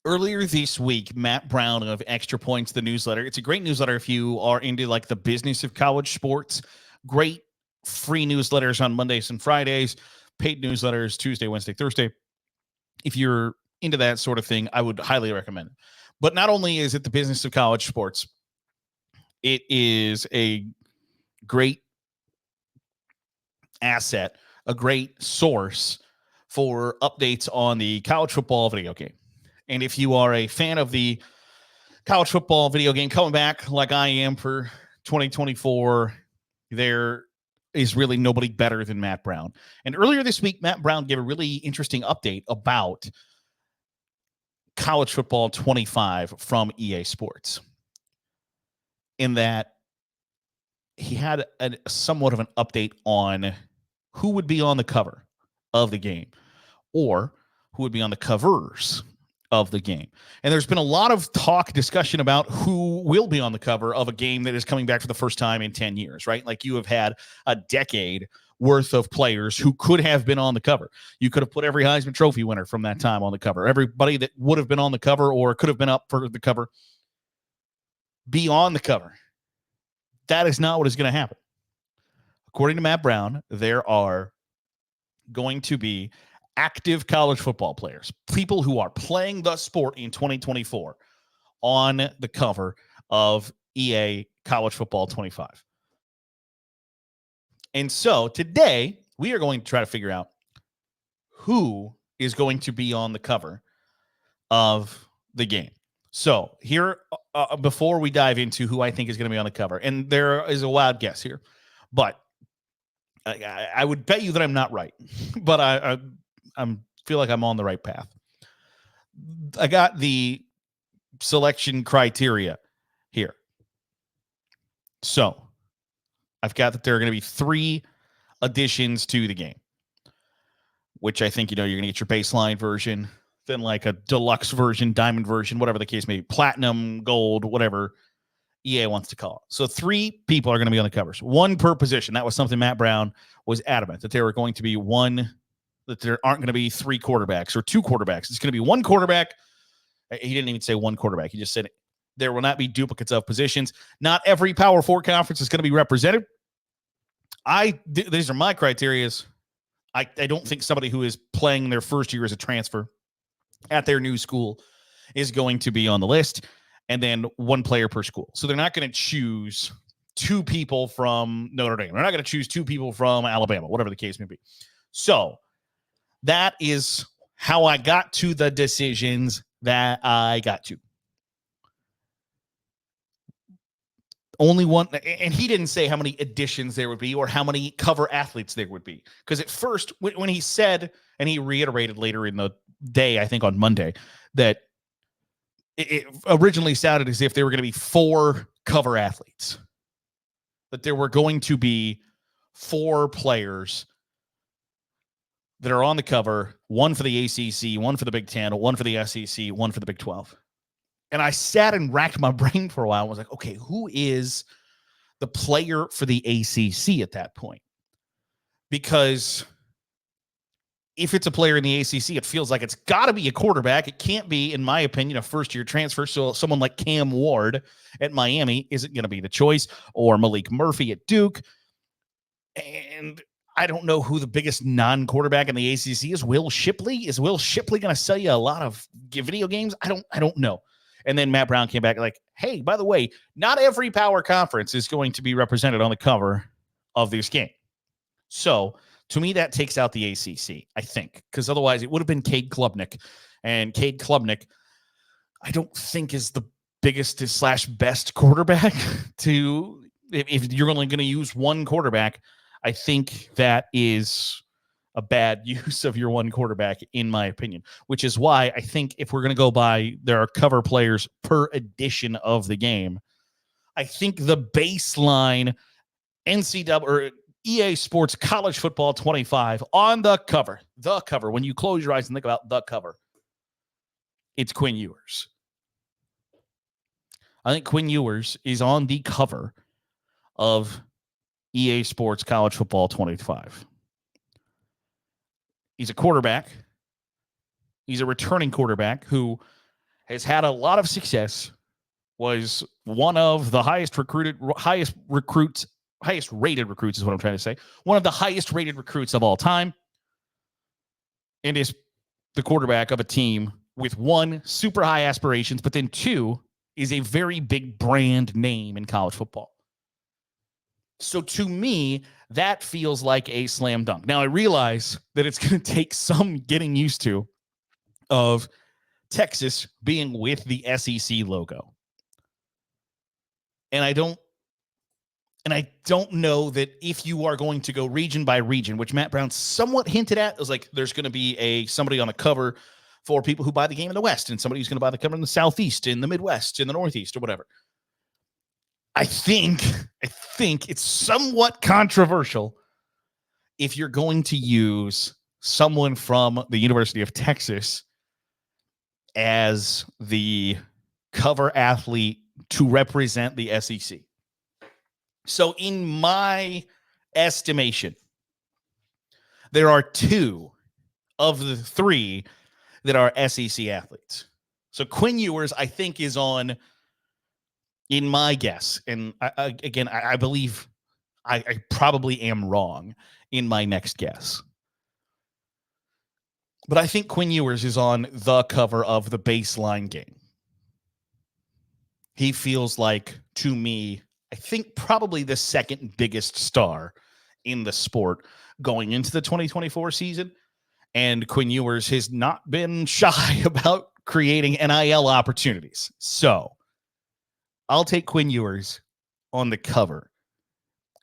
Earlier this week, Matt Brown of Extra Points, the newsletter. It's a great newsletter if you are into like the business of college sports. Great free newsletters on Mondays and Fridays, paid newsletters Tuesday, Wednesday, Thursday. If you're into that sort of thing, I would highly recommend it. But not only is it the business of college sports, it is a great asset, a great source for updates on the college football video game. And if you are a fan of the college football video game coming back like I am for 2024, there is really nobody better than Matt Brown. And earlier this week, Matt Brown gave a really interesting update about college football 25 from EA Sports, in that he had somewhat of an update on who would be on the cover of the game or who would be on the covers of the game. And there's been a lot of discussion about who will be on the cover of a game that is coming back for the first time in 10 years, right? Like you have had a decade worth of players who could have been on the cover. You could have put every Heisman Trophy winner from that time on the cover. Everybody that would have been on the cover or could have been up for the cover be on the cover. That is not what is going to happen. According to Matt Brown, there are going to be active college football players, people who are playing the sport in 2024 on the cover of EA College Football 25. And so today we are going to try to figure out who is going to be on the cover of the game. So here, before we dive into who I think is going to be on the cover, and there is a wild guess here, but I would bet you that I'm not right, but I feel like I'm on the right path. I got the selection criteria here. So I've got that there are going to be 3 additions to the game, which I think, you're going to get your baseline version, then like a deluxe version, diamond version, whatever the case may be, platinum, gold, whatever EA wants to call it. So 3 people are going to be on the covers, 1 per position. That was something Matt Brown was adamant that there were going to be that there aren't going to be 3 quarterbacks or 2 quarterbacks. It's going to be 1 quarterback. He didn't even say 1 quarterback. He just said there will not be duplicates of positions. Not every Power 4 conference is going to be represented. These are my criterias. I don't think somebody who is playing their first year as a transfer at their new school is going to be on the list, and then 1 player per school. So they're not going to choose 2 people from Notre Dame. They're not going to choose 2 people from Alabama, whatever the case may be. So that is how I got to the decisions that I got to. Only 1, and he didn't say how many additions there would be or how many cover athletes there would be. Because at first, when he said, and he reiterated later in the day, I think on Monday, that it originally sounded as if there were going to be 4 cover athletes. That there were going to be 4 players that are on the cover, 1 for the ACC, 1 for the Big Ten, 1 for the SEC, 1 for the Big 12. And I sat and racked my brain for a while. I was like, okay, who is the player for the ACC at that point? Because if it's a player in the ACC, it feels like it's got to be a quarterback. It can't be, in my opinion, a first-year transfer. So someone like Cam Ward at Miami isn't going to be the choice, or Malik Murphy at Duke. And I don't know who the biggest non-quarterback in the ACC is. Will Shipley? Is Will Shipley going to sell you a lot of video games? I don't know. And then Matt Brown came back like, hey, by the way, not every power conference is going to be represented on the cover of this game. So to me, that takes out the ACC, I think, because otherwise it would have been Cade Klubnik. And Cade Klubnik, I don't think is the biggest / best quarterback to, if you're only going to use 1 quarterback, I think that is a bad use of your 1 quarterback, in my opinion, which is why I think if we're going to go by there are cover players per edition of the game, I think the baseline NCAA or EA Sports College Football 25 on the cover, when you close your eyes and think about the cover, it's Quinn Ewers. I think Quinn Ewers is on the cover of EA Sports College Football 25. He's a quarterback. He's a returning quarterback who has had a lot of success, was one of the highest rated recruits is what I'm trying to say. One of the highest rated recruits of all time, and is the quarterback of a team with one, super high aspirations, but then two, is a very big brand name in college football. So to me, that feels like a slam dunk. Now I realize that it's going to take some getting used to of Texas being with the SEC logo. And I don't know that if you are going to go region by region, which Matt Brown somewhat hinted at, it was like there's going to be somebody on a cover for people who buy the game in the West and somebody who's going to buy the cover in the Southeast, in the Midwest, in the Northeast, or whatever. I think it's somewhat controversial if you're going to use someone from the University of Texas as the cover athlete to represent the SEC. So in my estimation, there are two of the three that are SEC athletes. So Quinn Ewers, I think, is on, in my guess, and I believe I probably am wrong in my next guess. But I think Quinn Ewers is on the cover of the Baseline game. He feels like, to me, I think probably the second biggest star in the sport going into the 2024 season. And Quinn Ewers has not been shy about creating NIL opportunities. So I'll take Quinn Ewers on the cover.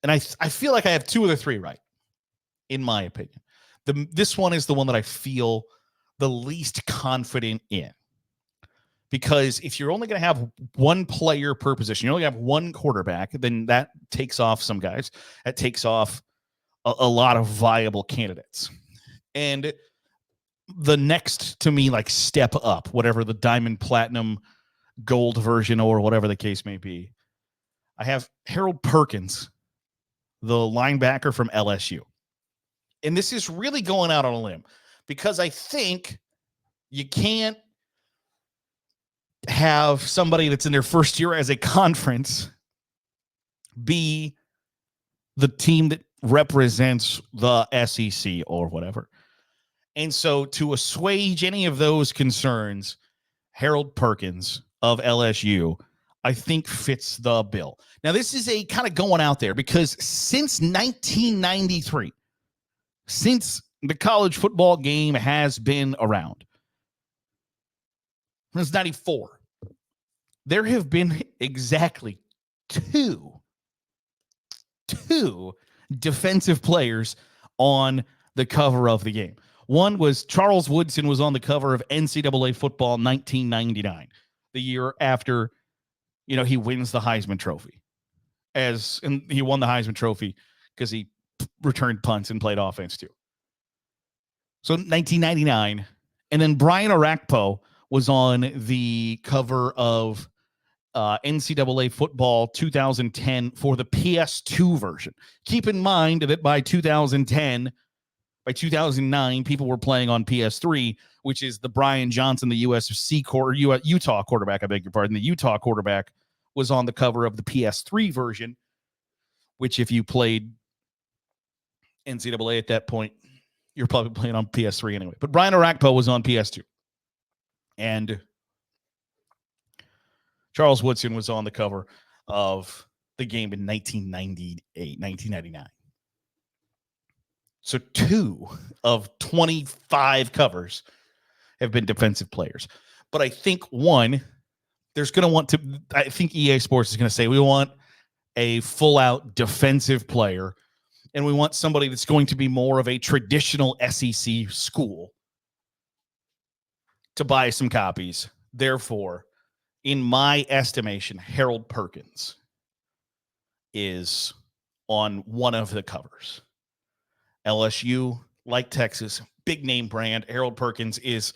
And I feel like I have two of the three right, in my opinion. This one is the one that I feel the least confident in. Because if you're only going to have one player per position, you only have one quarterback, then that takes off some guys. That takes off a lot of viable candidates. And the next, to me, like step up, whatever the diamond, platinum, gold version, or whatever the case may be, I have Harold Perkins, the linebacker from LSU. And this is really going out on a limb because I think you can't have somebody that's in their first year as a conference be the team that represents the SEC or whatever. And so to assuage any of those concerns, Harold Perkins of LSU, I think fits the bill. Now, this is a kind of going out there because since 1993, since the college football game has been around, since 94, there have been exactly two defensive players on the cover of the game. One was Charles Woodson was on the cover of NCAA football 1999, the year after, he wins the Heisman Trophy. And he won the Heisman Trophy because he returned punts and played offense too. So 1999. And then Brian Orakpo was on the cover of NCAA football 2010 for the PS2 version. Keep in mind that by 2010, by 2009, people were playing on PS3, which is the Brian Johnson, the Utah quarterback. I beg your pardon. The Utah quarterback was on the cover of the PS3 version, which if you played NCAA at that point, you're probably playing on PS3 anyway. But Brian Orakpo was on PS2. And Charles Woodson was on the cover of the game in 1999. So 2 of 25 covers have been defensive players. But I think I think EA Sports is going to say, we want a full-out defensive player, and we want somebody that's going to be more of a traditional SEC school to buy some copies. Therefore, in my estimation, Harold Perkins is on one of the covers. LSU, like Texas, big name brand. Harold Perkins is,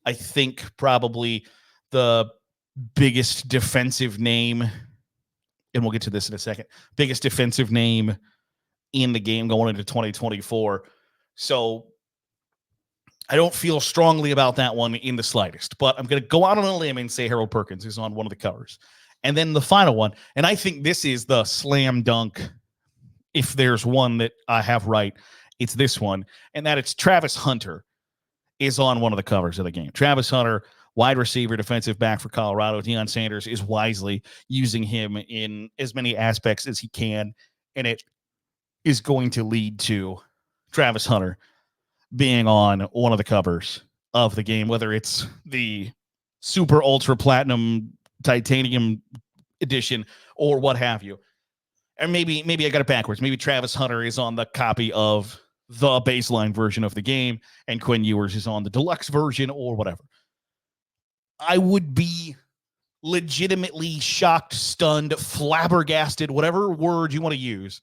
I think, probably the biggest defensive name, and we'll get to this in a second, biggest defensive name in the game going into 2024. So I don't feel strongly about that one in the slightest, but I'm going to go out on a limb and say Harold Perkins is on one of the covers. And then the final one, and I think this is the slam dunk. If there's one that I have right, it's this one, and that it's Travis Hunter is on one of the covers of the game. Travis Hunter, wide receiver, defensive back for Colorado. Deion Sanders is wisely using him in as many aspects as he can, and it is going to lead to Travis Hunter being on one of the covers of the game, whether it's the super ultra platinum titanium edition or what have you. And maybe I got it backwards. Maybe Travis Hunter is on the copy of the baseline version of the game and Quinn Ewers is on the deluxe version or whatever. I would be legitimately shocked, stunned, flabbergasted, whatever word you want to use,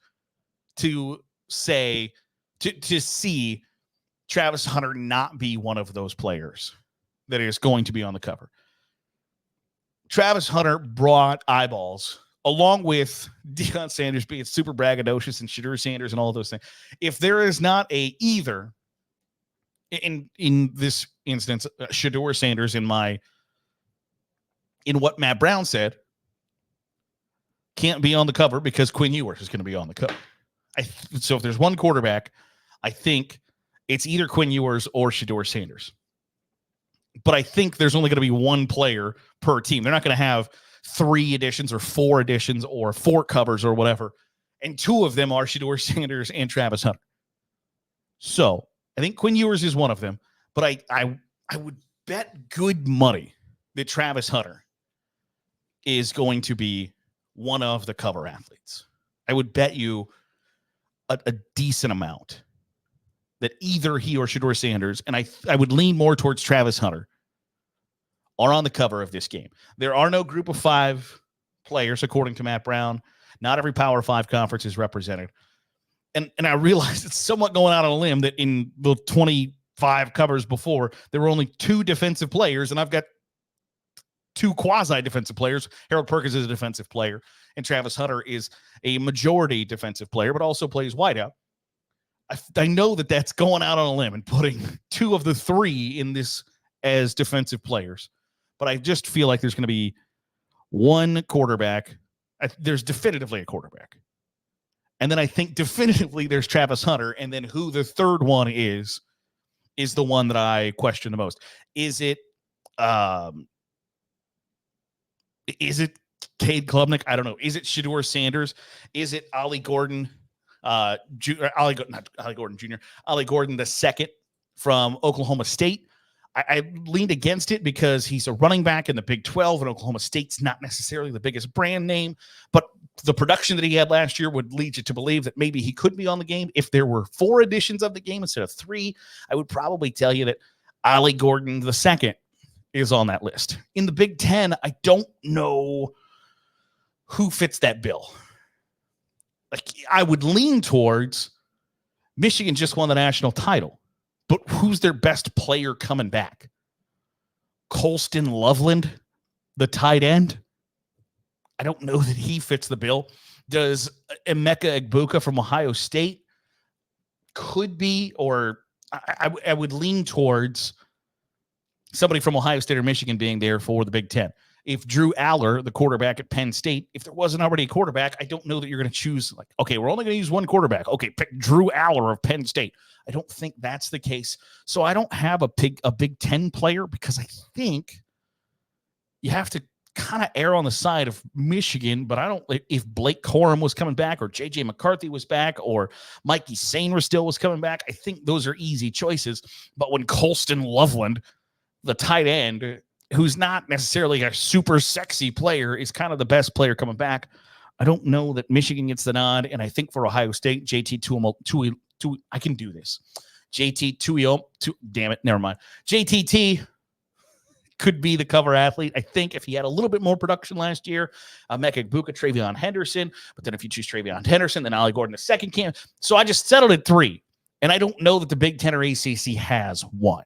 to say, to see Travis Hunter not be one of those players that is going to be on the cover. Travis Hunter brought eyeballs, along with Deion Sanders being super braggadocious and Shedeur Sanders and all those things. If there is not a either, in this instance, Shedeur Sanders in what Matt Brown said, can't be on the cover because Quinn Ewers is going to be on the cover. So if there's one quarterback, I think it's either Quinn Ewers or Shedeur Sanders. But I think there's only going to be one player per team. They're not going to have 3 editions or 4 editions or 4 covers or whatever. And 2 of them are Shedeur Sanders and Travis Hunter. So I think Quinn Ewers is one of them. But I would bet good money that Travis Hunter is going to be one of the cover athletes. I would bet you a decent amount that either he or Shedeur Sanders, and I would lean more towards Travis Hunter, are on the cover of this game. There are no group of 5 players, according to Matt Brown. Not every Power 5 conference is represented. And I realize it's somewhat going out on a limb that in the 25 covers before, there were only 2 defensive players, and I've got 2 quasi-defensive players. Harold Perkins is a defensive player, and Travis Hunter is a majority defensive player, but also plays wideout. I know that that's going out on a limb and putting 2 of the 3 in this as defensive players, but I just feel like there's going to be one quarterback. There's definitively a quarterback. And then I think definitively there's Travis Hunter, and then who the third one is the one that I question the most. Is it Cade Klubnik? I don't know. Is it Shedeur Sanders? Is it Ollie Gordon? Ollie Gordon Jr., Ollie Gordon the second from Oklahoma State. I leaned against it because he's a running back in the Big 12, and Oklahoma State's not necessarily the biggest brand name, but the production that he had last year would lead you to believe that maybe he could be on the game. If there were 4 editions of the game instead of 3, I would probably tell you that Ollie Gordon the second is on that list. In the Big 10, I don't know who fits that bill. Like, I would lean towards Michigan just won the national title, but who's their best player coming back? Colston Loveland, the tight end? I don't know that he fits the bill. Does Emeka Egbuka from Ohio State? Could be, or I would lean towards somebody from Ohio State or Michigan being there for the Big 10. If Drew Aller, the quarterback at Penn State, if there wasn't already a quarterback, I don't know that you're going to choose, like, okay, we're only going to use one quarterback. Okay, pick Drew Aller of Penn State. I don't think that's the case. So I don't have a Big 10 player because I think you have to kind of err on the side of Michigan, but I don't, if Blake Corum was coming back or J.J. McCarthy was back or Mikey Sainer still was coming back, I think those are easy choices. But when Colston Loveland, the tight end, who's not necessarily a super sexy player, is kind of the best player coming back, I don't know that Michigan gets the nod. And I think for Ohio State, I can do this. JTT could be the cover athlete. I think if he had a little bit more production last year, Emeka Egbuka, Travion Henderson, but then if you choose Travion Henderson, then Ollie Gordon the second camp. So I just settled at 3. And I don't know that the Big 10 or ACC has one.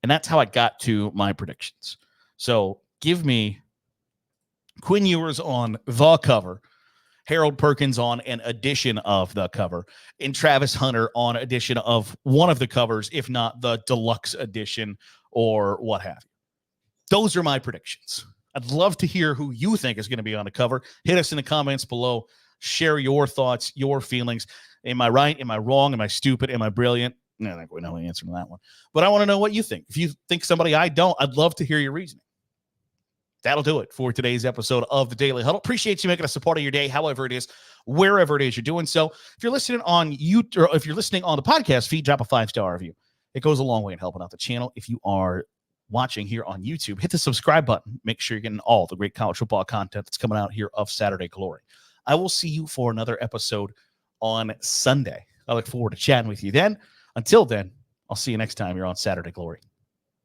And that's how I got to my predictions. So give me Quinn Ewers on the cover Harold Perkins on an edition of the cover, and Travis Hunter on edition of one of the covers, if not the deluxe edition or what have you. Those are my predictions. I'd love to hear who you think is going to be on the cover. Hit us in the comments below. Share your thoughts, your feelings. Am I right? Am I wrong? Am I stupid? Am I brilliant? I don't think we know the answer to that one. But I want to know what you think. If you think somebody I don't, I'd love to hear your reasoning. That'll do it for today's episode of the Daily Huddle. Appreciate you making us a part of your day, however it is, wherever it is you're doing so. If you're listening on YouTube, or if you're listening on the podcast feed, drop a 5-star review. It goes a long way in helping out the channel. If you are watching here on YouTube, hit the subscribe button. Make sure you're getting all the great college football content that's coming out here of Saturday Glory. I will see you for another episode on Sunday. I look forward to chatting with you then. Until then, I'll see you next time you're on Saturday Glory.